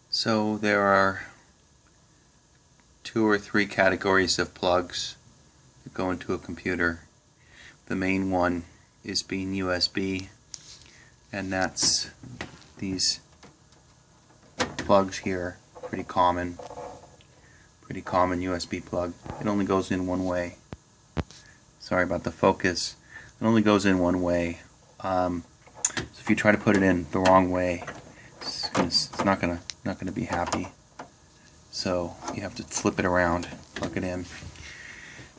So there are 2 or 3 categories of plugs that go into a computer. The main one is being USB, and that's these plugs here. Pretty common USB plug. It only goes in one way. Sorry about the focus. It only goes in one way. So if you try to put it in the wrong way, it's not gonna be happy. So you have to flip it around, plug it in.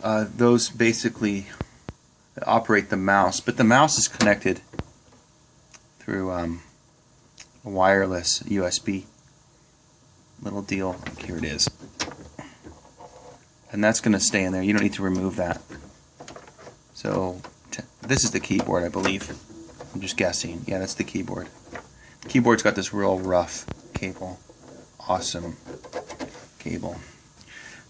Those basically operate the mouse, but the mouse is connected through a wireless USB little deal. Here it is. And that's going to stay in there. You don't need to remove that. So this is the keyboard, I believe. I'm just guessing. Yeah, that's the keyboard. The keyboard's got this real rough cable. Awesome cable.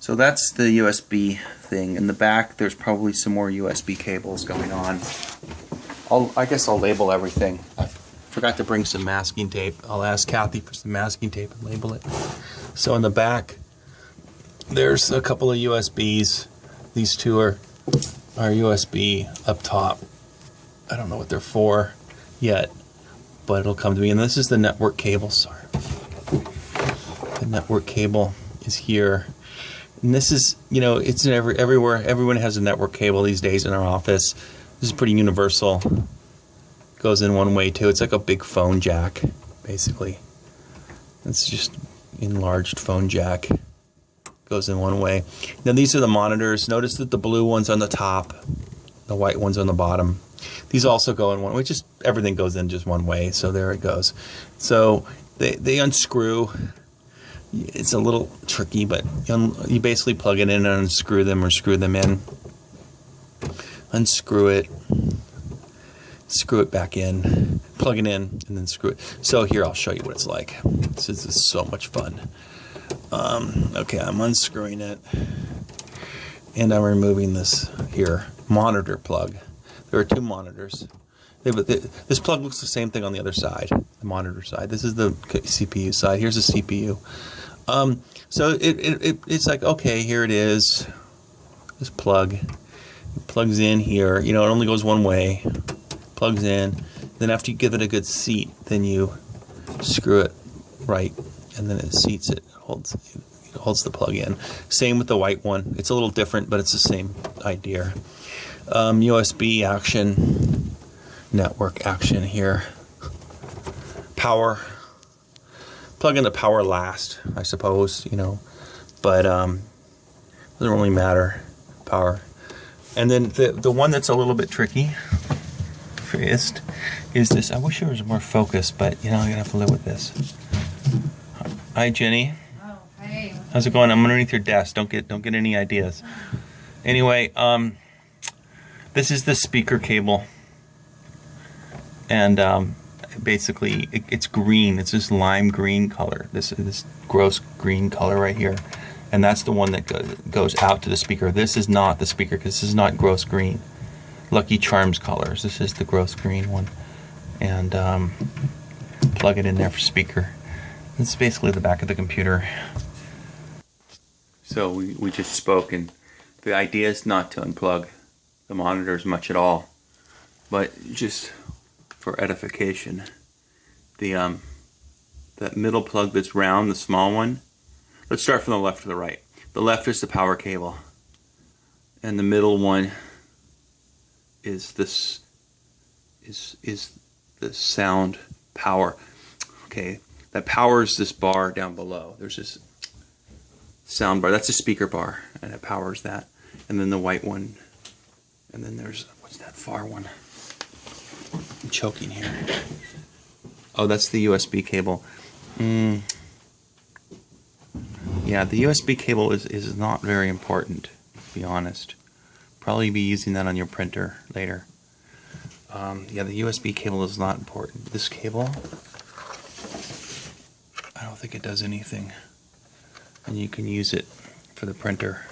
So that's the USB thing. In the back, there's probably some more USB cables going on. I guess I'll label everything. I forgot to bring some masking tape. I'll ask Kathy for some masking tape and label it. So in the back, there's a couple of USBs. These 2 are USB up top. I don't know what they're for yet, but it'll come to me. And this is the network cable. Sorry. The network cable is here. And this is, you know, it's everywhere. Everyone has a network cable these days in our office. This is pretty universal. Goes in one way too. It's like a big phone jack, basically. It's just enlarged phone jack. Goes in one way. Now these are the monitors. Notice that the blue one's on the top, the white one's on the bottom. These also go in one way. Just everything goes in just one way. So there it goes. So they unscrew. It's a little tricky, but you basically plug it in and unscrew them or screw them in. Unscrew it, screw it back in, plug it in, and then screw it. So here, I'll show you what it's like. This is so much fun. Okay, I'm unscrewing it, and I'm removing this here monitor plug. There are 2 monitors. This plug looks the same thing on the other side, the monitor side. This is the CPU side. Here's the CPU. So it's like, okay, here it is. This plug. It plugs in here. You know, it only goes one way. Plugs in. Then after you give it a good seat, then you screw it right, and then it seats it. It holds the plug in. Same with the white one. It's a little different, but it's the same idea. USB action. Network action here. Power. Plug in the power last, I suppose, you know, but doesn't really matter. Power. And then the one that's a little bit tricky is this. I wish there was more focus, but you know, I'm gonna have to live with this. Hi, Jenny. Oh, hey. How's it going? I'm underneath your desk. Don't get any ideas. Anyway, this is the speaker cable. And basically it's green. It's this lime green color, this gross green color right here, and that's the one that goes out to the speaker. This is not the speaker because this is not gross green. Lucky Charms colors. This is the gross green one, and plug it in there for speaker. This is basically the back of the computer. So we just spoke, and the idea is not to unplug the monitors much at all, but just for edification, that middle plug that's round, the small one. Let's start from the left to the right. The left is the power cable, and the middle one is this is the sound power. Okay, that powers this bar down below. There's this sound bar. That's a speaker bar, and it powers that. And then the white one, and then there's what's that far one? I'm choking here. Oh, that's the USB cable. Yeah, the USB cable is not very important, to be honest. Probably be using that on your printer later. Yeah, the USB cable is not important. This cable, I don't think it does anything. And you can use it for the printer.